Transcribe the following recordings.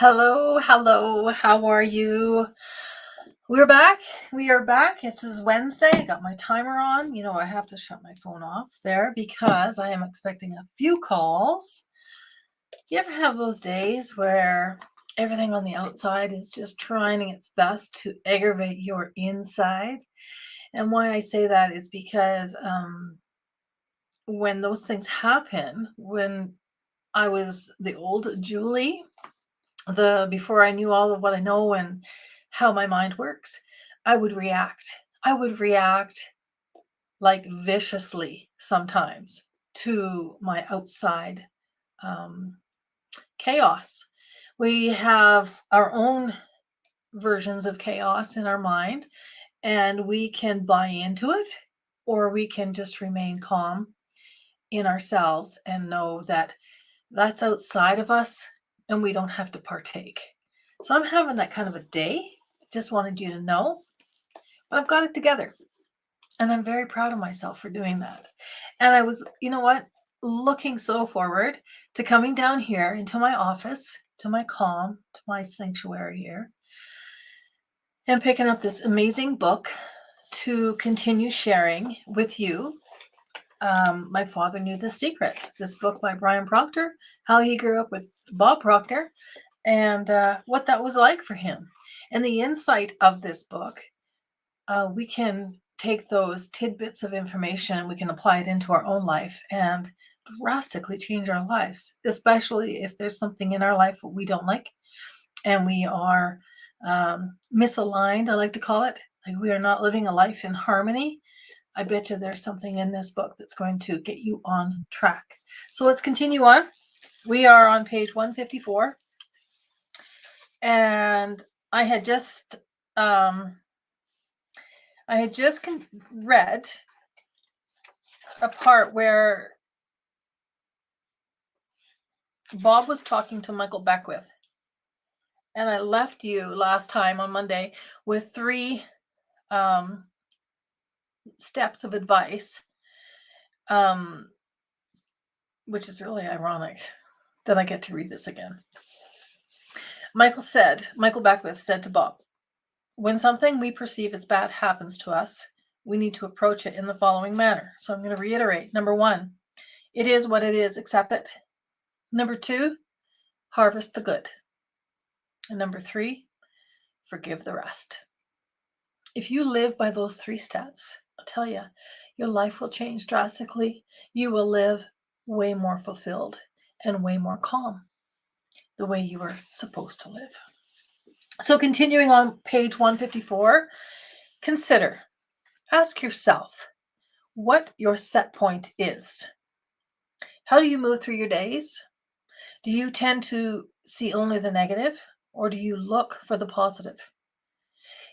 Hello, hello. How are you? We're back. We are back. This is Wednesday. I got my timer on. I have to shut my phone off there because I am expecting a few calls. You ever have those days where everything on the outside is just trying its best to aggravate your inside? And why I say that is because when those things happen, when I was the old Julie, the before I knew all of what I know and how my mind works, I would react. I would react like viciously sometimes to my outside um, chaos. We have our own versions of chaos in our mind, and we can buy into it, or we can just remain calm in ourselves and know that that's outside of us and we don't have to partake. So I'm having that kind of a day. Just wanted you to know, but I've got it together. And I'm very proud of myself for doing that. And I was, looking so forward to coming down here into my office, to my calm, to my sanctuary here, and picking up this amazing book to continue sharing with you. My Father Knew the Secret, this book by Brian Proctor, how he grew up with Bob Proctor, and what that was like for him. And the insight of this book, we can take those tidbits of information and we can apply it into our own life and drastically change our lives, especially if there's something in our life that we don't like and we are misaligned, I like to call it. Like we are not living a life in harmony. I bet you there's something in this book that's going to get you on track. So let's continue on. We are on page 154. And I had just read a part where Bob was talking to Michael Beckwith. And I left you last time on Monday with 3 steps of advice, which is really ironic that I get to read this again. Michael Beckwith said to Bob, when something we perceive as bad happens to us, we need to approach it in the following manner. So I'm going to reiterate. Number 1, it is what it is, accept it. Number 2, harvest the good. And number 3, forgive the rest. If you live by those 3 steps, I'll tell you, your life will change drastically. You will live way more fulfilled and way more calm, the way you were supposed to live. So continuing on page 154, ask yourself what your set point is. How do you move through your days? Do you tend to see only the negative, or do you look for the positive?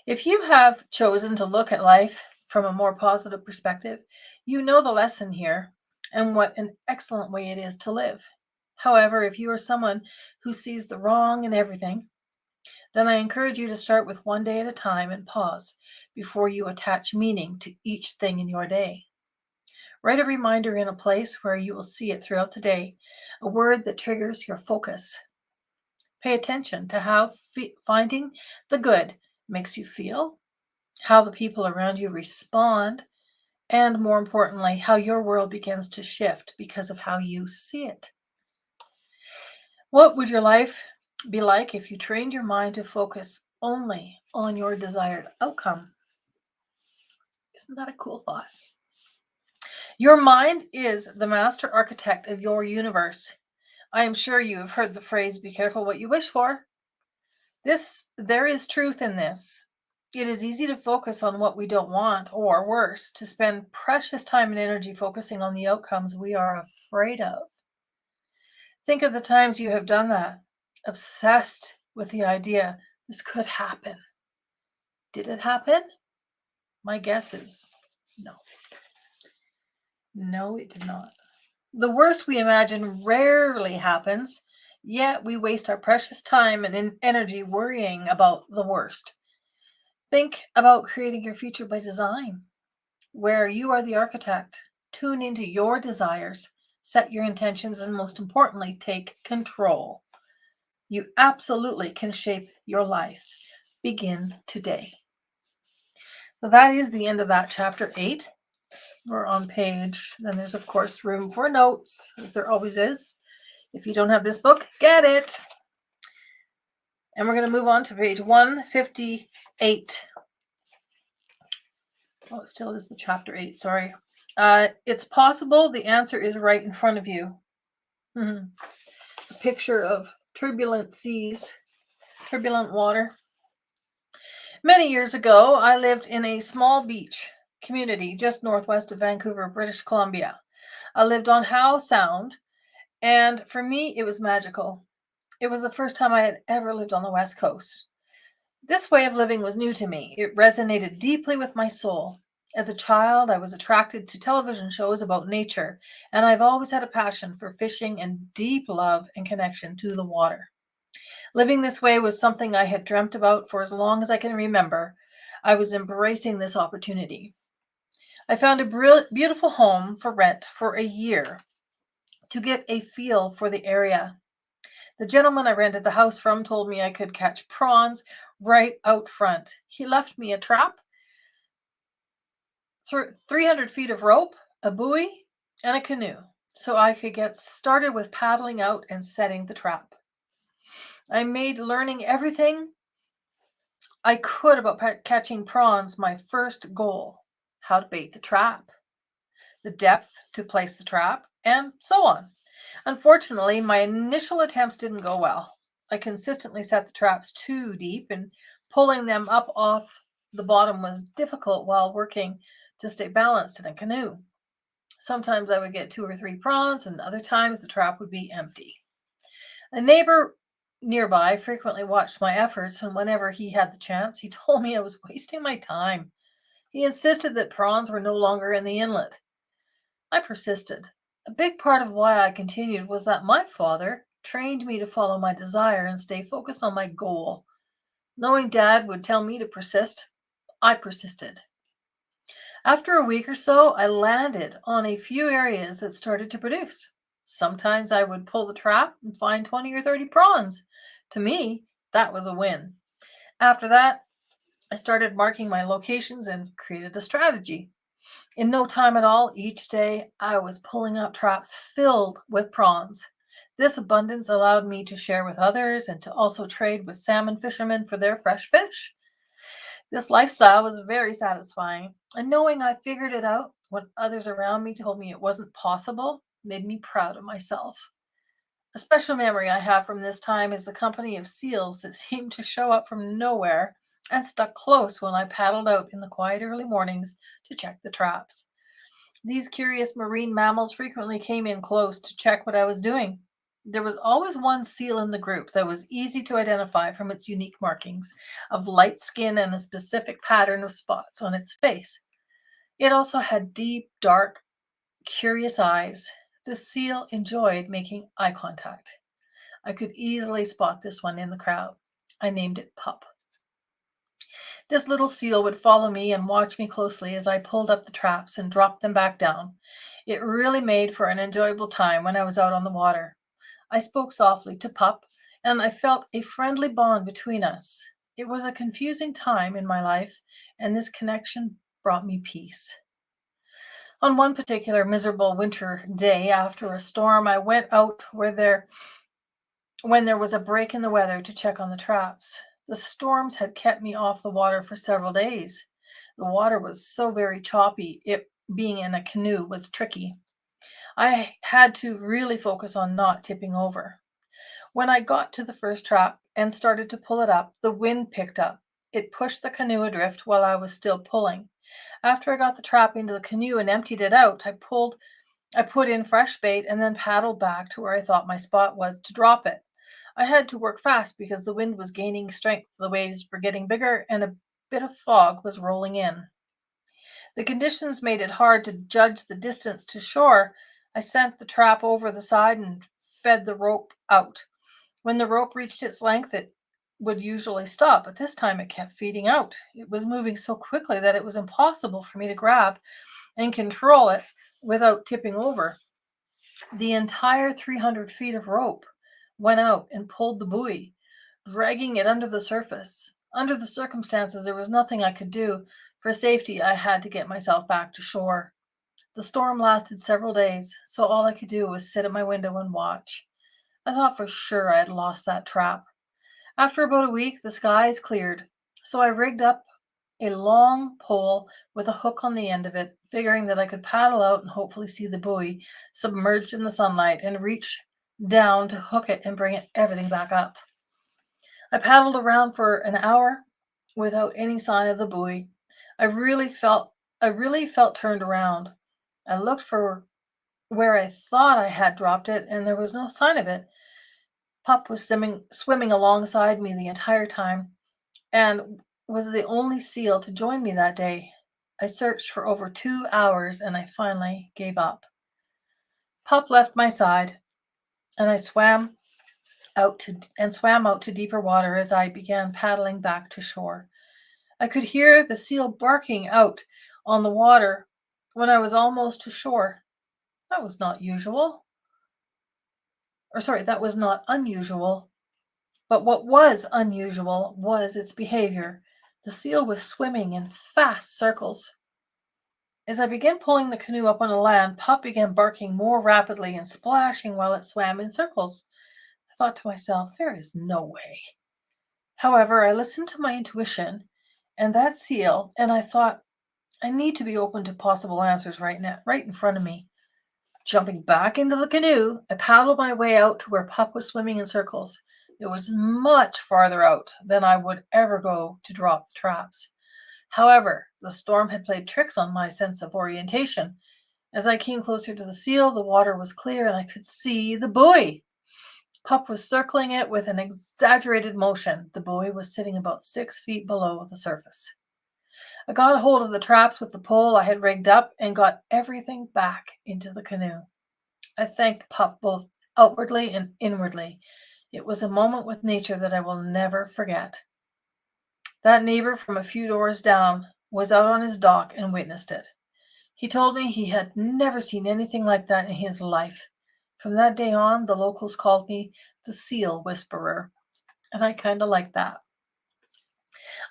If you have chosen to look at life from a more positive perspective, you know the lesson here and what an excellent way it is to live. However, if you are someone who sees the wrong in everything, then I encourage you to start with one day at a time and pause before you attach meaning to each thing in your day. Write a reminder in a place where you will see it throughout the day, a word that triggers your focus. Pay attention to how finding the good makes you feel, how the people around you respond, and more importantly, how your world begins to shift because of how you see it. What would your life be like if you trained your mind to focus only on your desired outcome? Isn't that a cool thought? Your mind is the master architect of your universe. I am sure you have heard the phrase, be careful what you wish for. There is truth in this. It is easy to focus on what we don't want, or worse, to spend precious time and energy focusing on the outcomes we are afraid of. Think of the times you have done that, obsessed with the idea this could happen. Did it happen? My guess is no. No, it did not. The worst we imagine rarely happens, yet we waste our precious time and energy worrying about the worst. Think about creating your future by design, where you are the architect. Tune into your desires, set your intentions, and most importantly, take control. You absolutely can shape your life. Begin today. So that is the end of that chapter 8. We're on page, then there's of course room for notes, as there always is. If you don't have this book, get it. And we're going to move on to page 158. Oh, it still is the chapter 8, sorry. It's possible the answer is right in front of you. A picture of turbulent seas, turbulent water. Many years ago, I lived in a small beach community just northwest of Vancouver, British Columbia. I lived on Howe Sound, and for me, it was magical. It was the first time I had ever lived on the West Coast. This way of living was new to me. It resonated deeply with my soul. As a child, I was attracted to television shows about nature, and I've always had a passion for fishing and deep love and connection to the water. Living this way was something I had dreamt about for as long as I can remember. I was embracing this opportunity. I found a beautiful home for rent for a year to get a feel for the area. The gentleman I rented the house from told me I could catch prawns right out front. He left me a trap, 300 feet of rope, a buoy, and a canoe, so I could get started with paddling out and setting the trap. I made learning everything I could about catching prawns my first goal: how to bait the trap, the depth to place the trap, and so on. Unfortunately, my initial attempts didn't go well. I consistently set the traps too deep, and pulling them up off the bottom was difficult while working to stay balanced in a canoe. Sometimes I would get 2 or 3 prawns, and other times the trap would be empty. A neighbor nearby frequently watched my efforts, and whenever he had the chance, he told me I was wasting my time. He insisted that prawns were no longer in the inlet. I persisted. A big part of why I continued was that my father trained me to follow my desire and stay focused on my goal. Knowing Dad would tell me to persist, I persisted. After a week or so, I landed on a few areas that started to produce. Sometimes I would pull the trap and find 20 or 30 prawns. To me, that was a win. After that, I started marking my locations and created a strategy. In no time at all, each day I was pulling up traps filled with prawns. This abundance allowed me to share with others and to also trade with salmon fishermen for their fresh fish. This lifestyle was very satisfying, and knowing I figured it out when others around me told me it wasn't possible made me proud of myself. A special memory I have from this time is the company of seals that seemed to show up from nowhere and stuck close when I paddled out in the quiet early mornings to check the traps. These curious marine mammals frequently came in close to check what I was doing. There was always one seal in the group that was easy to identify from its unique markings of light skin and a specific pattern of spots on its face. It also had deep, dark, curious eyes. The seal enjoyed making eye contact. I could easily spot this one in the crowd. I named it Pup. This little seal would follow me and watch me closely as I pulled up the traps and dropped them back down. It really made for an enjoyable time when I was out on the water. I spoke softly to Pup, and I felt a friendly bond between us. It was a confusing time in my life, and this connection brought me peace. On one particular miserable winter day after a storm, I went out when there was a break in the weather to check on the traps. The storms had kept me off the water for several days. The water was so very choppy, it being in a canoe was tricky. I had to really focus on not tipping over. When I got to the first trap and started to pull it up, the wind picked up. It pushed the canoe adrift while I was still pulling. After I got the trap into the canoe and emptied it out, I put in fresh bait and then paddled back to where I thought my spot was to drop it. I had to work fast because the wind was gaining strength, the waves were getting bigger, and a bit of fog was rolling in. The conditions made it hard to judge the distance to shore. I sent the trap over the side and fed the rope out. When the rope reached its length, it would usually stop, but this time it kept feeding out. It was moving so quickly that it was impossible for me to grab and control it without tipping over. The entire 300 feet of rope went out and pulled the buoy, dragging it under the surface. Under the circumstances, there was nothing I could do. For safety, I had to get myself back to shore. The storm lasted several days, so all I could do was sit at my window and watch. I thought for sure I had lost that trap. After about a week, the skies cleared, so I rigged up a long pole with a hook on the end of it, figuring that I could paddle out and hopefully see the buoy submerged in the sunlight and reach down to hook it and bring everything back up. I paddled around for an hour without any sign of the buoy. I really felt turned around. I looked for where I thought I had dropped it, and there was no sign of it. Pup was swimming alongside me the entire time and was the only seal to join me that day. I searched for over 2 hours and I finally gave up. Pup left my side and I swam out to deeper water as I began paddling back to shore. I could hear the seal barking out on the water when I was almost to shore. That was not usual. That was not unusual. But what was unusual was its behavior. The seal was swimming in fast circles. As I began pulling the canoe up on the land, Pup began barking more rapidly and splashing while it swam in circles. I thought to myself, there is no way. However, I listened to my intuition and that seal, and I thought, I need to be open to possible answers right now, right in front of me. Jumping back into the canoe, I paddled my way out to where Pup was swimming in circles. It was much farther out than I would ever go to drop the traps. However, the storm had played tricks on my sense of orientation. As I came closer to the seal, the water was clear and I could see the buoy. Pup was circling it with an exaggerated motion. The buoy was sitting about 6 feet below the surface. I got hold of the traps with the pole I had rigged up and got everything back into the canoe. I thanked Pup both outwardly and inwardly. It was a moment with nature that I will never forget. That neighbor from a few doors down was out on his dock and witnessed it. He told me he had never seen anything like that in his life. From that day on, the locals called me the Seal Whisperer, and I kind of like that.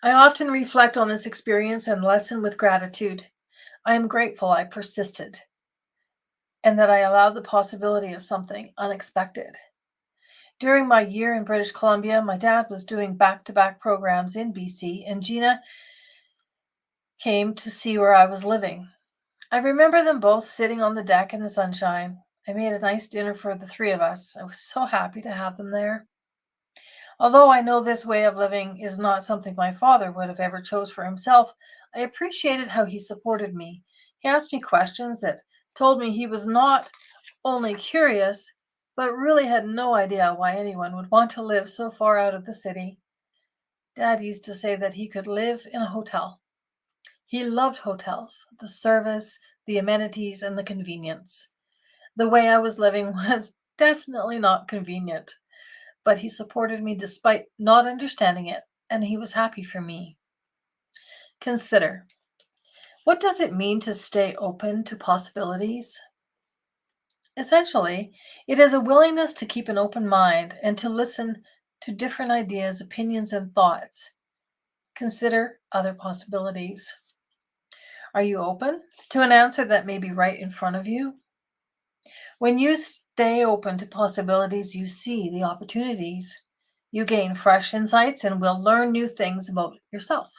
I often reflect on this experience and lesson with gratitude. I am grateful I persisted and that I allowed the possibility of something unexpected. During my year in British Columbia, my dad was doing back-to-back programs in BC, and Gina came to see where I was living. I remember them both sitting on the deck in the sunshine. I made a nice dinner for the three of us. I was so happy to have them there. Although I know this way of living is not something my father would have ever chose for himself, I appreciated how he supported me. He asked me questions that told me he was not only curious, but really had no idea why anyone would want to live so far out of the city. Dad used to say that he could live in a hotel. He loved hotels, the service, the amenities, and the convenience. The way I was living was definitely not convenient, but he supported me despite not understanding it, and he was happy for me. Consider, what does it mean to stay open to possibilities? Essentially, it is a willingness to keep an open mind and to listen to different ideas, opinions, and thoughts. Consider other possibilities. Are you open to an answer that may be right in front of you? When you stay open to possibilities, you see the opportunities. You gain fresh insights and will learn new things about yourself.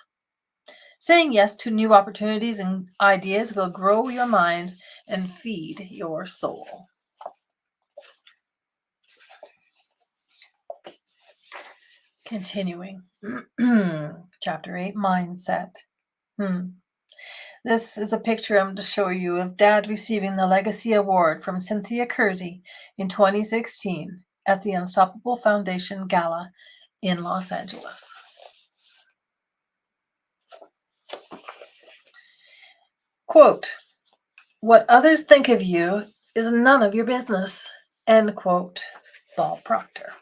Saying yes to new opportunities and ideas will grow your mind and feed your soul. Continuing. Chapter 8, Mindset. This is a picture I'm going to show you of Dad receiving the Legacy Award from Cynthia Kersey in 2016 at the Unstoppable Foundation Gala in Los Angeles. Quote, "What others think of you is none of your business." End quote. Bob Proctor.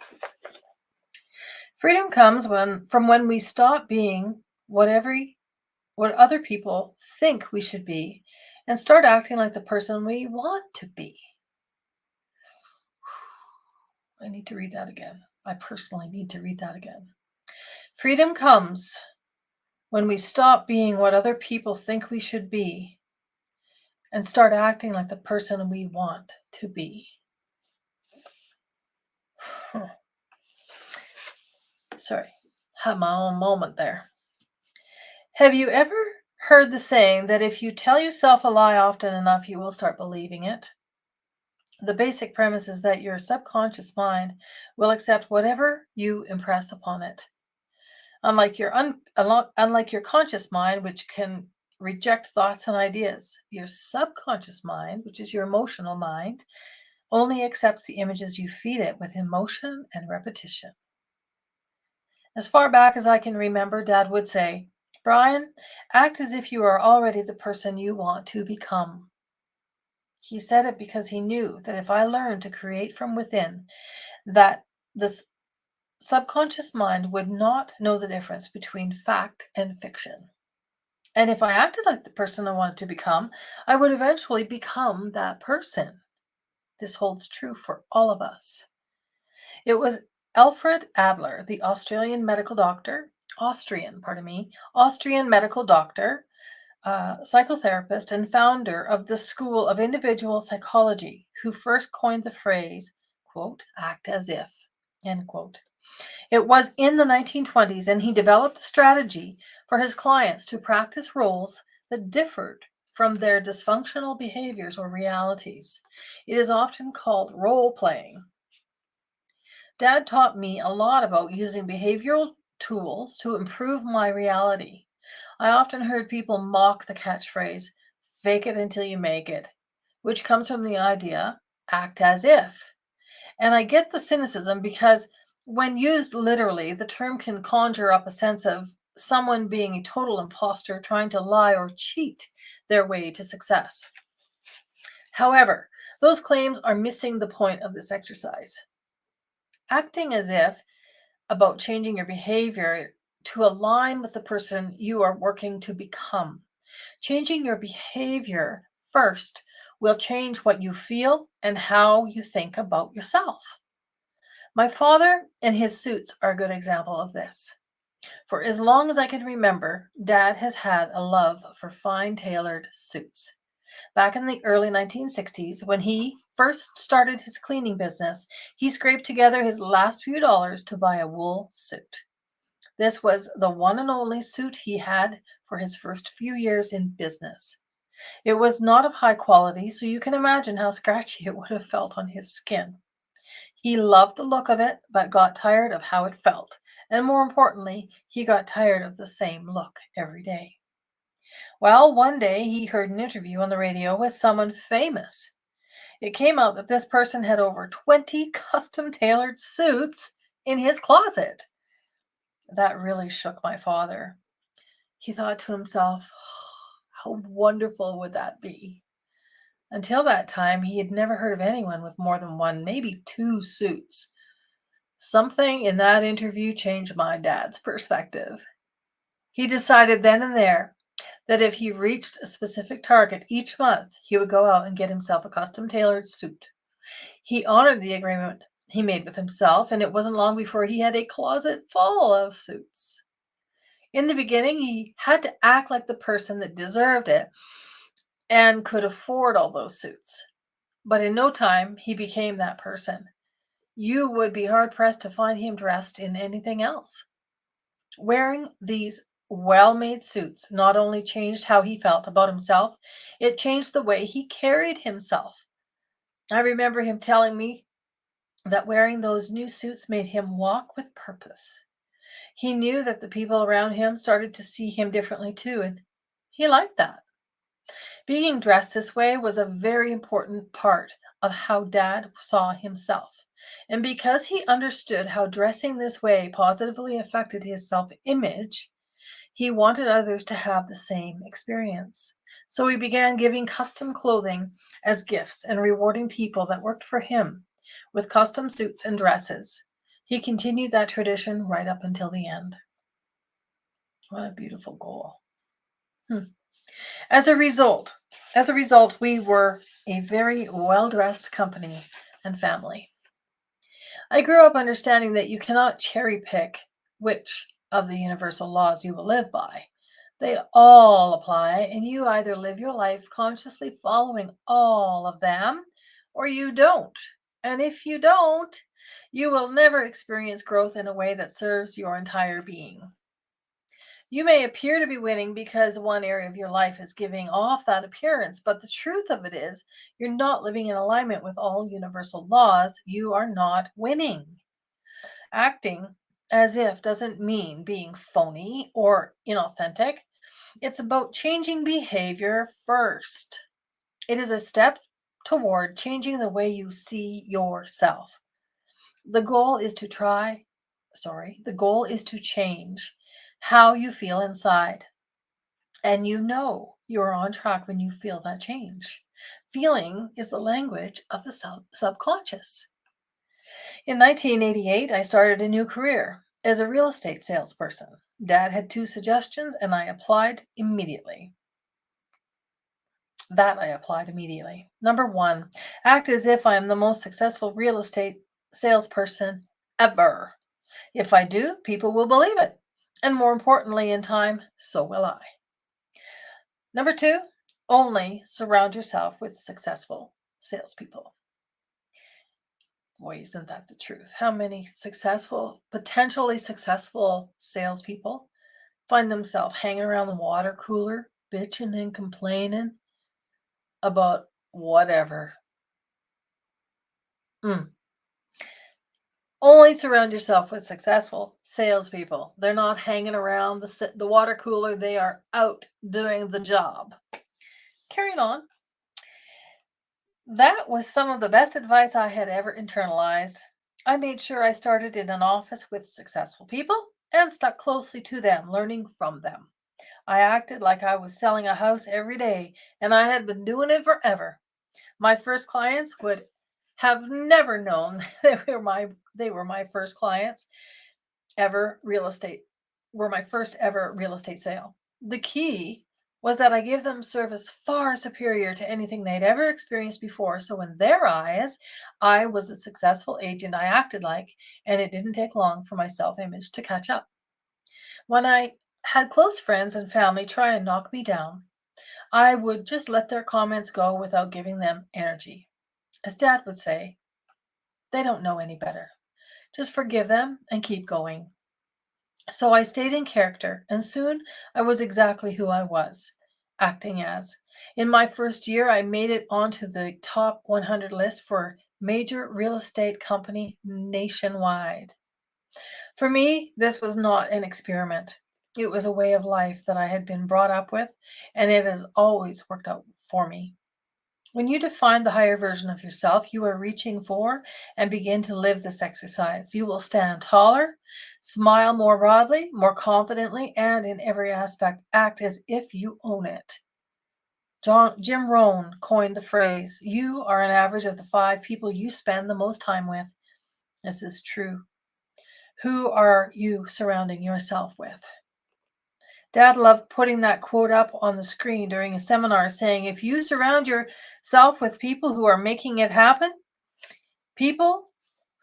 Freedom comes from when we stop being what other people think we should be and start acting like the person we want to be. I need to read that again. I personally need to read that again. Freedom comes when we stop being what other people think we should be and start acting like the person we want to be. Sorry, had my own moment there. Have you ever heard the saying that if you tell yourself a lie often enough, you will start believing it? The basic premise is that your subconscious mind will accept whatever you impress upon it. Unlike your conscious mind, which can reject thoughts and ideas, your subconscious mind, which is your emotional mind, only accepts the images you feed it with emotion and repetition. As far back as I can remember, Dad would say, Brian, act as if you are already the person you want to become. He said it because he knew that if I learned to create from within, that the subconscious mind would not know the difference between fact and fiction. And if I acted like the person I wanted to become, I would eventually become that person. This holds true for all of us. It was Alfred Adler, the Austrian medical doctor, Austrian medical doctor, psychotherapist, and founder of the School of Individual Psychology, who first coined the phrase, quote, act as if, end quote. It was in the 1920s, and he developed a strategy for his clients to practice roles that differed from their dysfunctional behaviors or realities. It is often called role playing. Dad taught me a lot about using behavioral tools to improve my reality. I often heard people mock the catchphrase, fake it until you make it, which comes from the idea, act as if. And I get the cynicism because when used literally, the term can conjure up a sense of someone being a total imposter trying to lie or cheat their way to success. However, those claims are missing the point of this exercise. Acting as if about changing your behavior to align with the person you are working to become. Changing your behavior first will change what you feel and how you think about yourself. My father and his suits are a good example of this. For as long as I can remember, Dad has had a love for fine tailored suits. Back in the early 1960s, when he first started his cleaning business, he scraped together his last few dollars to buy a wool suit. This was the one and only suit he had for his first few years in business. It was not of high quality, so you can imagine how scratchy it would have felt on his skin. He loved the look of it, but got tired of how it felt. And more importantly, he got tired of the same look every day. Well, one day he heard an interview on the radio with someone famous. It came out that this person had over 20 custom tailored suits in his closet. That really shook my father. He thought to himself, how wonderful would that be? Until that time, he had never heard of anyone with more than one, maybe two suits. Something in that interview changed my dad's perspective. He decided then and there that if he reached a specific target each month, he would go out and get himself a custom tailored suit. He honored the agreement he made with himself, and it wasn't long before he had a closet full of suits. In the beginning, he had to act like the person that deserved it and could afford all those suits. But in no time, he became that person. You would be hard pressed to find him dressed in anything else. Wearing these well made suits not only changed how he felt about himself, it changed the way he carried himself. I remember him telling me that wearing those new suits made him walk with purpose. He knew that the people around him started to see him differently too, and he liked that. Being dressed this way was a very important part of how Dad saw himself. And because he understood how dressing this way positively affected his self image, he wanted others to have the same experience. So he began giving custom clothing as gifts and rewarding people that worked for him with custom suits and dresses. He continued that tradition right up until the end. What a beautiful goal. As a result, we were a very well-dressed company and family. I grew up understanding that you cannot cherry pick which of the universal laws you will live by. They all apply, and you either live your life consciously following all of them or you don't. And if you don't, you will never experience growth in a way that serves your entire being. You may appear to be winning because one area of your life is giving off that appearance, but the truth of it is, you're not living in alignment with all universal laws. You are not winning. Acting as if doesn't mean being phony or inauthentic. It's about changing behavior first. It is a step toward changing the way you see yourself. The goal is to the goal is to change how you feel inside. And you know you're on track when you feel that change. Feeling is the language of the subconscious. In 1988, I started a new career as a real estate salesperson. Dad had two suggestions, and I applied immediately. Number one, act as if I am the most successful real estate salesperson ever. If I do, people will believe it. And more importantly, in time, so will I. Number two, only surround yourself with successful salespeople. Boy, isn't that the truth? How many potentially successful salespeople find themselves hanging around the water cooler, bitching and complaining about whatever? Mm. Only surround yourself with successful salespeople. They're not hanging around the water cooler, they are out doing the job. Carrying on. That was some of the best advice I had ever internalized. I made sure I started in an office with successful people and stuck closely to them, learning from them. I acted like I was selling a house every day, and I had been doing it forever. My first clients would have never known they were my first clients ever real estate were my first ever real estate sale. The key was that I gave them service far superior to anything they'd ever experienced before. So in their eyes, I was a successful agent I acted like, and it didn't take long for my self-image to catch up. When I had close friends and family try and knock me down, I would just let their comments go without giving them energy. As Dad would say, they don't know any better. Just forgive them and keep going. So I stayed in character, and soon I was exactly who I was acting as. In my first year, I made it onto the top 100 list for major real estate company nationwide. For me, this was not an experiment. It was a way of life that I had been brought up with, and it has always worked out for me. When you define the higher version of yourself you are reaching for and begin to live this exercise, you will stand taller, smile more broadly, more confidently, and in every aspect act as if you own it. Jim Rohn coined the phrase, you are an average of the 5 people you spend the most time with. This is true. Who are you surrounding yourself with? Dad loved putting that quote up on the screen during a seminar saying, if you surround yourself with people who are making it happen, people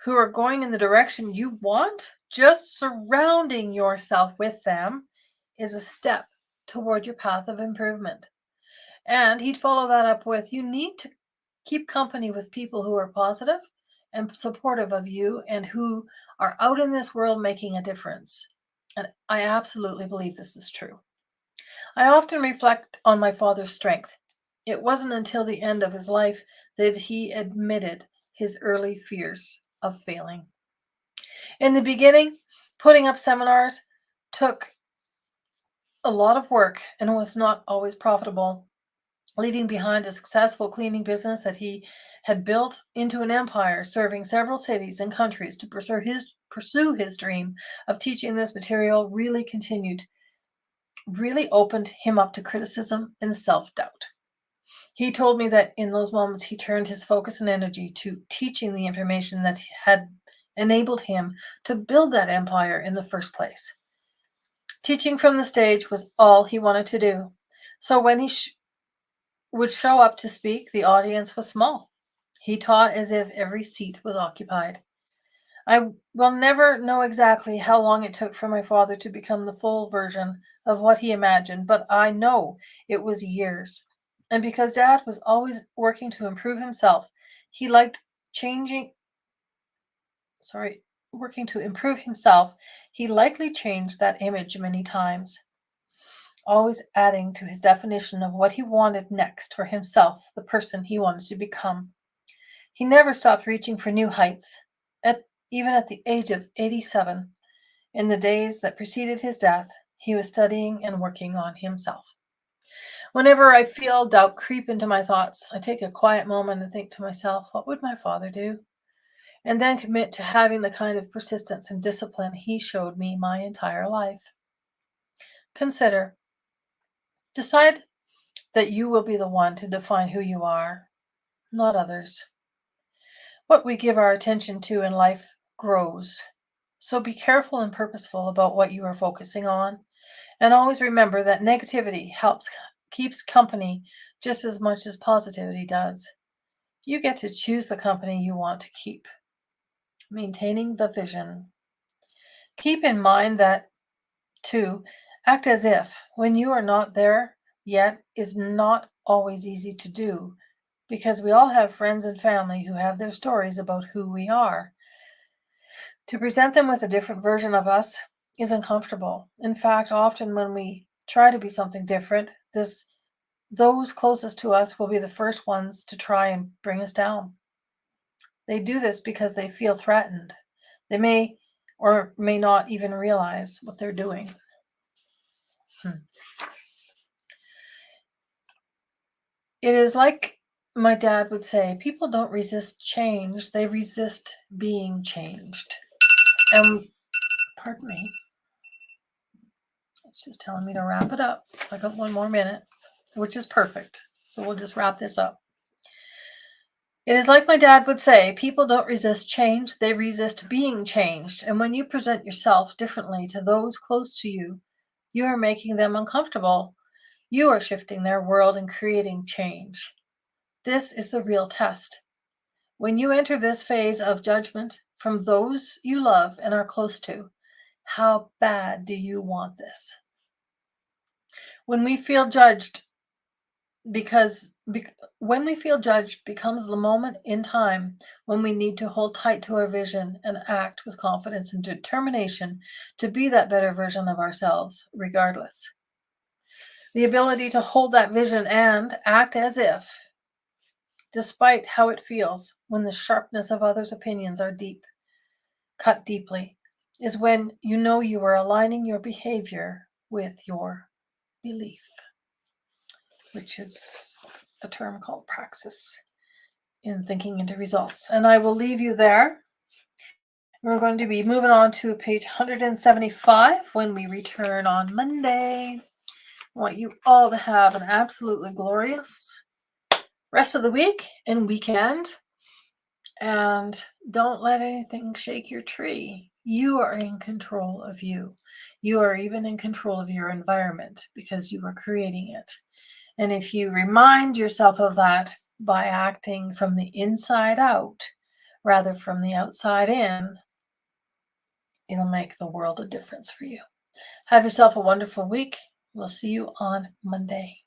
who are going in the direction you want, just surrounding yourself with them is a step toward your path of improvement. And he'd follow that up with, you need to keep company with people who are positive and supportive of you and who are out in this world making a difference. And I absolutely believe this is true. I often reflect on my father's strength. It wasn't until the end of his life that he admitted his early fears of failing. In the beginning, putting up seminars took a lot of work and was not always profitable, leaving behind a successful cleaning business that he had built into an empire, serving several cities and countries to pursue his dream of teaching this material really opened him up to criticism and self-doubt. He told me that in those moments he turned his focus and energy to teaching the information that had enabled him to build that empire in the first place. Teaching from the stage was all he wanted to do. So when he would show up to speak, the audience was small. He taught as if every seat was occupied. I will never know exactly how long it took for my father to become the full version of what he imagined, but I know it was years. And because Dad was always working to improve himself, he liked changing, sorry, working to improve himself, he likely changed that image many times, always adding to his definition of what he wanted next for himself, the person he wanted to become. He never stopped reaching for new heights, even at the age of 87. In the days that preceded his death, he was studying and working on himself. Whenever I feel doubt creep into my thoughts, I take a quiet moment and think to myself, what would my father do? And then commit to having the kind of persistence and discipline he showed me my entire life. Consider, decide that you will be the one to define who you are, not others. What we give our attention to in life grows. So be careful and purposeful about what you are focusing on. And always remember that negativity keeps company just as much as positivity does. You get to choose the company you want to keep. Maintaining the vision. Keep in mind that, too, act as if when you are not there yet is not always easy to do because we all have friends and family who have their stories about who we are. To present them with a different version of us is uncomfortable. In fact, often when we try to be something different, those closest to us will be the first ones to try and bring us down. They do this because they feel threatened. They may or may not even realize what they're doing. It is like my dad would say, people don't resist change, they resist being changed. And pardon me, it's just telling me to wrap it up. So I got one more minute, which is perfect. So we'll just wrap this up. It is like my dad would say, people don't resist change, they resist being changed. And when you present yourself differently to those close to you, you are making them uncomfortable. You are shifting their world and creating change. This is the real test. When you enter this phase of judgment from those you love and are close to, how bad do you want this? When we feel judged because when we feel judged becomes the moment in time when we need to hold tight to our vision and act with confidence and determination to be that better version of ourselves regardless. The ability to hold that vision and act as if, despite how it feels when the sharpness of others' opinions are cut deeply, is when you know you are aligning your behavior with your belief, which is a term called praxis in thinking into results. And I will leave you there. We're going to be moving on to page 175 when we return on Monday. I want you all to have an absolutely glorious rest of the week and weekend. And don't let anything shake your tree. You are in control of you. You are even in control of your environment because you are creating it. And if you remind yourself of that by acting from the inside out rather from the outside in, it'll make the world a difference for you. Have yourself a wonderful week. We'll see you on Monday.